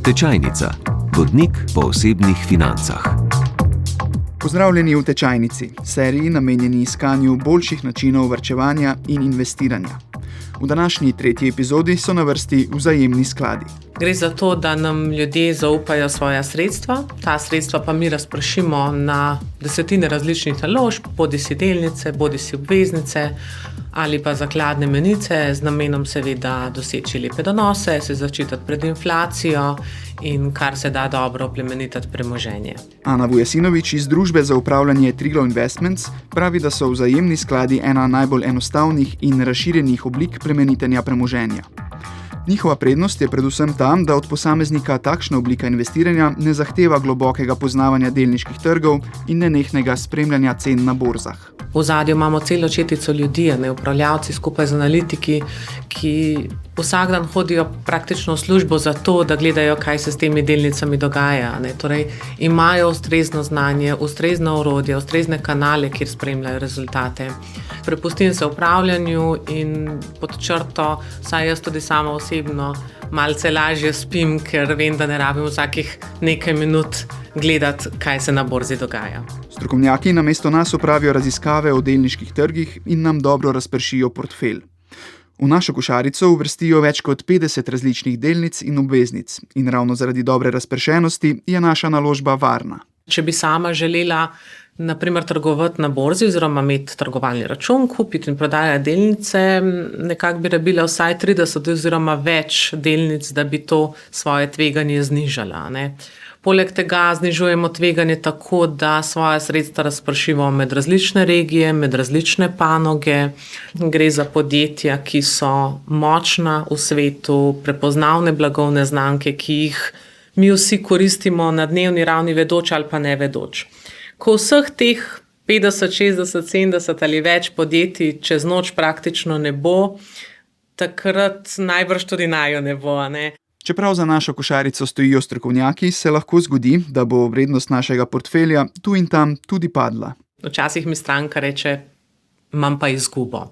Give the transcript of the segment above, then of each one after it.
Tečajnica. Vodnik po osebnih financah. Pozdravljeni v Tečajnici, seriji namenjeni iskanju boljših načinov varčevanja in investiranja. V današnji tretji epizodi so na vrsti vzajemni skladi. Gre za to, da nam ljudje zaupajo svoja sredstva, ta sredstva pa mi razpršimo na desetine različnih naložb, bodisi delnice, bodisi obveznice ali pa zakladne menice z namenom seveda doseči lepe donose, se zaščititi pred inflacijo in kar se da dobro oplemenitati premoženje. Ana Vujasinović iz družbe za upravljanje Triglav Investments pravi, da so vzajemni skladi ena najbolj enostavnih in razširjenih oblik plemenitenja premoženja. Njihova prednost je predvsem tam, da od posameznika takšna oblika investiranja ne zahteva globokega poznavanja delniških trgov in nenehnega spremljanja cen na borzah. V ozadju imamo celo četico ljudi, upravljavci skupaj z analitiki, ki vsak dan hodijo praktično v službo za to, da gledajo, kaj se s temi delnicami dogaja. Torej, imajo ustrezno znanje, ustrezno orodje, ustrezne kanale, kjer spremljajo rezultate. Prepustim se upravljanju in pod črto, saj jaz tudi sama osebno malce lažje spim, ker vem, da ne rabim vsakih nekaj minut gledati, kaj se na borzi dogaja. Strokovnjaki namesto nas opravijo raziskave o delniških trgih in nam dobro razpršijo portfelj. V našo košarico uvrstijo več kot 50 različnih delnic in obveznic in ravno zaradi dobre razpršenosti je naša naložba varna. Če bi sama želela na primer trgovati na borzi oziroma imeti trgovalni račun, kupiti in prodajati delnice, nekako bi rabila vsaj 30 oziroma več delnic, da bi to svoje tveganje znižala. Poleg tega znižujemo tveganje tako, da svoje sredstva razpršimo med različne regije, med različne panoge. Gre za podjetja, ki so močna v svetu, prepoznavne blagovne znamke, ki jih mi vsi koristimo na dnevni ravni vedoč ali pa ne vedoč. Ko vseh teh 50, 60, 70 ali več podjetij čez noč praktično ne bo, takrat najbrž tudi najo ne bo, Čeprav za našo košarico stojijo strokovnjaki, se lahko zgodi, da bo vrednost našega portfelja tu in tam tudi padla. Včasih mi stranka reče, imam pa izgubo.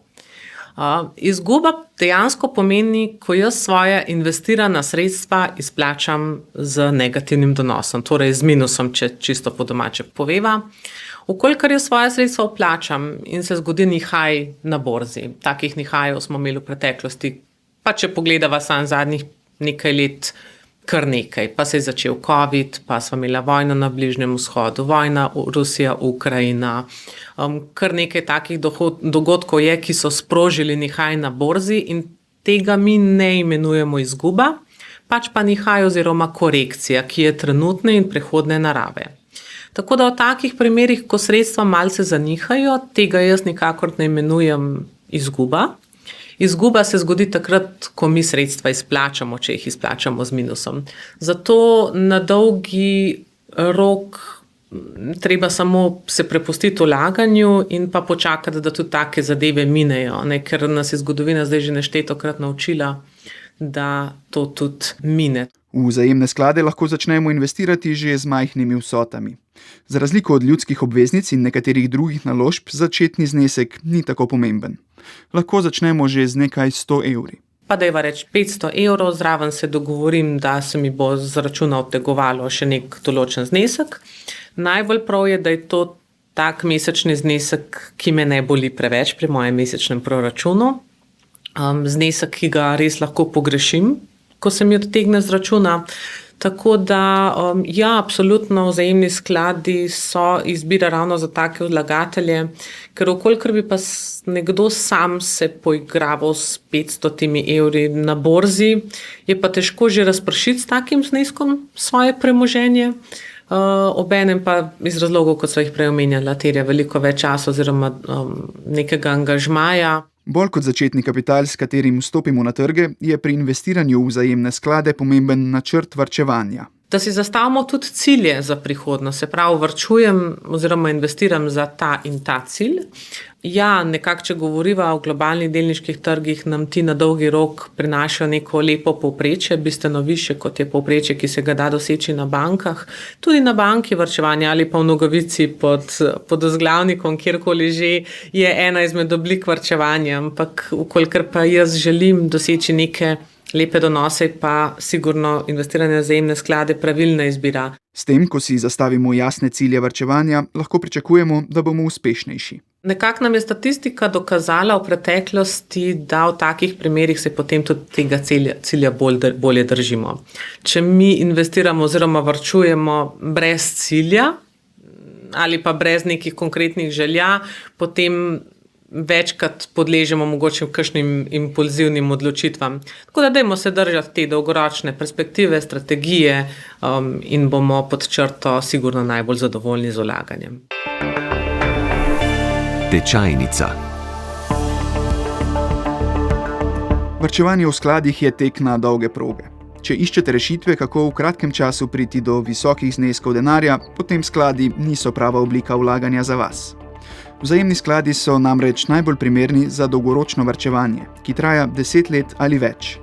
Izguba dejansko pomeni, ko jaz svoje investirana sredstva izplačam z negativnim donosom, torej z minusom, če čisto po domače poveva. Vkolikor jaz svoje sredstva vplačam in se zgodi nihaj na borzi, takih nihajev smo imeli v preteklosti, pa če pogledava sam zadnjih nekaj let, kar nekaj. Pa se je začel COVID, pa smo imeli vojno na Bližnjem vzhodu, vojna Rusija, Ukrajina. Kar nekaj takih dogodkov je, ki so sprožili nihaj na borzi in tega mi ne imenujemo izguba, pač pa nihaj oziroma korekcija, ki je trenutne in prehodne narave. Tako da v takih primerih, ko sredstva malce zanihajo, tega jaz nikakor ne imenujem izguba. Izguba se zgodi takrat, ko mi sredstva izplačamo, če jih izplačamo z minusom. Zato na dolgi rok treba samo se prepustiti vlaganju in pa počakati, da tudi take zadeve minejo, ker nas je zgodovina zdaj že neštetokrat naučila, da to tudi mine. V vzajemne sklade lahko začnemo investirati že z majhnimi vsotami. Za razliko od ljudskih obveznic in nekaterih drugih naložb, začetni znesek ni tako pomemben. Lahko začnemo že z nekaj 100 evri. Pa dajva reči 500 evrov, zraven se dogovorim, da se mi bo z računa odtegovalo še nek določen znesek. Najbolj prav je, da je to tak mesečni znesek, ki me ne boli preveč pri mojem mesečnem proračunu. Znesek, ki ga res lahko pogrešim, ko se mi odtegne z računa. Tako da, absolutno vzajemni skladi so izbira ravno za take vlagatelje, ker vkolikor bi pa nekdo sam se poigraval s 500 evri na borzi, je pa težko že razpršiti s takim zneskom svoje premoženje. Obenem pa iz razlogov, kot so jih prej omenjala, terja veliko več časa oziroma nekega angažmaja. Bolj kot začetni kapital, s katerim vstopimo na trge, je pri investiranju v vzajemne sklade pomemben načrt varčevanja. Da si zastavimo tudi cilje za prihodnost, se pravi, varčujem oziroma investiram za ta in ta cilj. Nekako, če govoriva o globalnih delniških trgih, nam ti na dolgi rok prinašajo neko lepo povprečje, bistveno višje, kot je povprečje, ki se ga da doseči na bankah. Tudi na banki varčevanja ali pa v Nogavici pod vzglavnikom, kjerkoli že, je ena izmed oblik varčevanja, ampak vkolikor pa jaz želim doseči neke lepe donose, pa sigurno investiranje v vzajemne sklade pravilna izbira. S tem, ko si zastavimo jasne cilje varčevanja, lahko pričakujemo, da bomo uspešnejši. Nekako nam je statistika dokazala v preteklosti, da v takih primerih se potem tudi tega cilja bolje držimo. Če mi investiramo oziroma varčujemo brez cilja ali pa brez nekih konkretnih želja, potem večkrat podležemo mogoče kakšnim impulzivnim odločitvam. Tako da dajmo se držati te dolgoročne perspektive, strategije in bomo pod črto sigurno najbolj zadovoljni z vlaganjem. Tečajnica. Varčevanje v skladih je tek na dolge proge. Če iščete rešitve, kako v kratkem času priti do visokih zneskov denarja, potem skladi niso prava oblika vlaganja za vas. Vzajemni skladi so namreč najbolj primerni za dolgoročno varčevanje, ki traja 10 let ali več.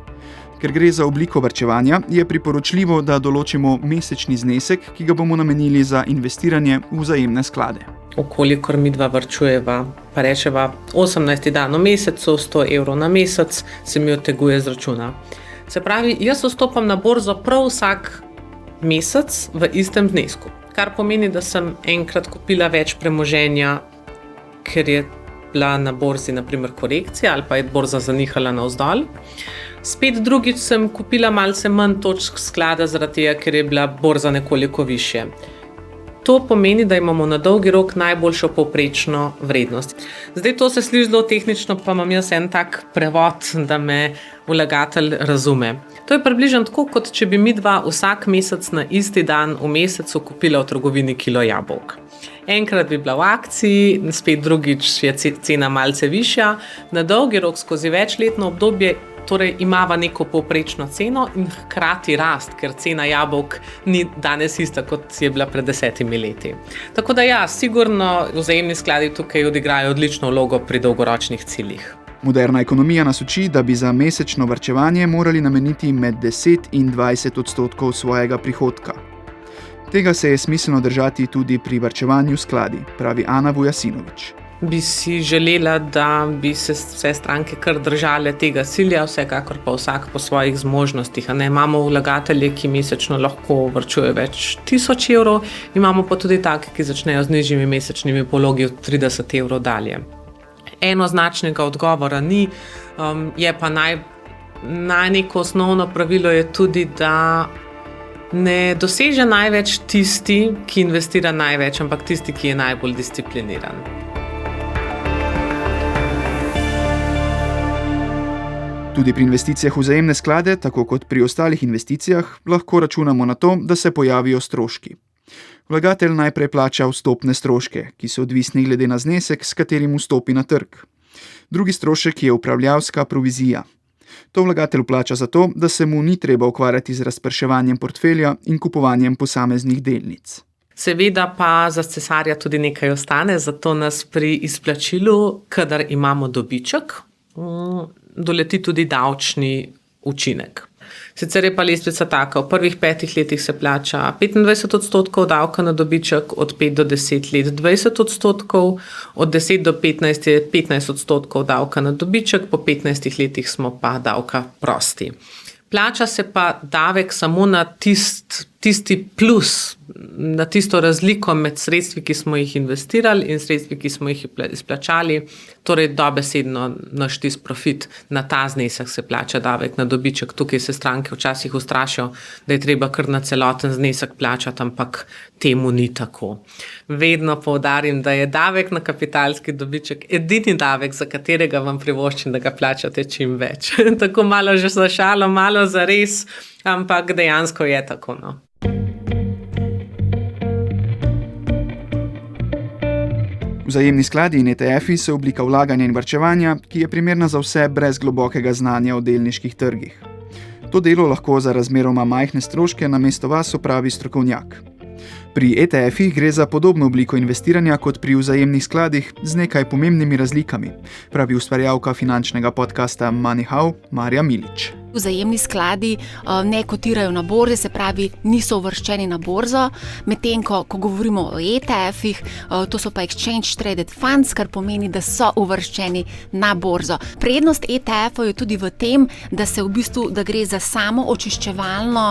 Ker gre za obliko varčevanja, je priporočljivo, da določimo mesečni znesek, ki ga bomo namenili za investiranje v vzajemne sklade. Okolikor midva varčujeva, pa rečeva 18 dan v mesecu, 100 evrov na mesec, se mi odteguje z računa. Se pravi, jaz vstopam na borzo prav vsak mesec v istem znesku, kar pomeni, da sem enkrat kupila več premoženja, ker je bila na borzi na primer korekcija ali pa je borza zanihala navzdol. Spet drugič sem kupila malce manj točk sklada zaradi tega, ker je bila borza nekoliko višje. To pomeni, da imamo na dolgi rok najboljšo povprečno vrednost. Zdaj to se sliši zelo tehnično, pa imam jaz en tak prevod, da me vlagatelj razume. To je približno tako, kot če bi midva vsak mesec na isti dan v mesecu kupila v trgovini kilo jabolk. Enkrat bi bila v akciji, spet drugič je cena malce višja, na dolgi rok skozi večletno obdobje torej imava neko povprečno ceno in hkrati rast, ker cena jabolk ni danes ista, kot je bila pred 10 leti. Tako da ja, sigurno vzajemni skladi tukaj odigrajo odlično vlogo pri dolgoročnih ciljih. Moderna ekonomija nas uči, da bi za mesečno varčevanje morali nameniti med 10 in 20% svojega prihodka. Tega se je smiselno držati tudi pri varčevanju skladi, pravi Ana Vujasinović. Bi si želela, da bi se vse stranke kar držale tega cilja, vsekakor pa vsak po svojih zmožnostih. Imamo vlagatelje, ki mesečno lahko varčujejo več 1000 evrov, imamo pa tudi take, ki začnejo z nižjimi mesečnimi pologi od 30 evrov dalje. Enoznačnega odgovora ni, je pa neko osnovno pravilo je tudi, da ne doseže največ tisti, ki investira največ, ampak tisti, ki je najbolj discipliniran. Tudi pri investicijah v vzajemne sklade, tako kot pri ostalih investicijah, lahko računamo na to, da se pojavijo stroški. Vlagatelj najprej plača vstopne stroške, ki so odvisni glede na znesek, s katerim vstopi na trg. Drugi strošek je upravljavska provizija. To vlagatelj plača zato, da se mu ni treba ukvarjati z razprševanjem portfelja in kupovanjem posameznih delnic. Seveda pa za cesarja tudi nekaj ostane, zato nas pri izplačilu, kadar imamo dobiček, doleti tudi davčni učinek. Sicer je pa lestvica taka, v prvih 5 letih se plača 25% davka na dobiček, od 5 do 10 let 20%, od 10 do 15 je 15% davka na dobiček, po 15 letih smo pa davka prosti. Plača se pa davek samo na tisti plus, na tisto razliko med sredstvi, ki smo jih investirali in sredstvi, ki smo jih izplačali, torej dobesedno naš tisti profit, na ta znesek se plača davek na dobiček. Tukaj se stranke včasih ustrašijo, da je treba kar na celoten znesek plačati, ampak temu ni tako. Vedno poudarim, da je davek na kapitalski dobiček edini davek, za katerega vam privoščim, da ga plačate čim več. Tako malo že za šalo, malo za res, ampak dejansko je tako, no. Vzajemni skladi in ETF-i so oblika vlaganja in varčevanja, ki je primerna za vse brez globokega znanja o delniških trgih. To delo lahko za razmeroma majhne stroške namesto vas opravi strokovnjak. Pri ETF-ih gre za podobno obliko investiranja kot pri vzajemnih skladih z nekaj pomembnimi razlikami, pravi ustvarjalka finančnega podcasta Money How Marja Milič. Vzajemni skladi ne kotirajo na borzi, se pravi, niso uvrščeni na borzo, medtem ko govorimo o ETF-ih, to so pa Exchange Traded Funds, kar pomeni, da so uvrščeni na borzo. Prednost ETF-ov je tudi v tem, da gre za samo očiščevalno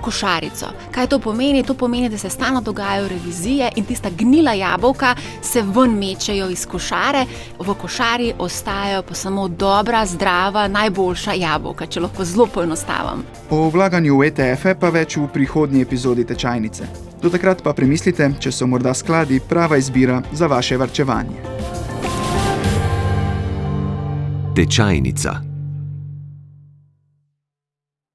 košarico. Kaj to pomeni? To pomeni, da se stalno dogajajo revizije in tista gnila jabolka se ven mečejo iz košare, v košari ostajajo pa samo dobra, zdrava, najboljša jabolka, če lahko zelo poenostavim. O vlaganju v ETF-e pa več v prihodnji epizodi Tečajnice. Do takrat pa premislite, če so morda skladi prava izbira za vaše varčevanje. Tečajnica.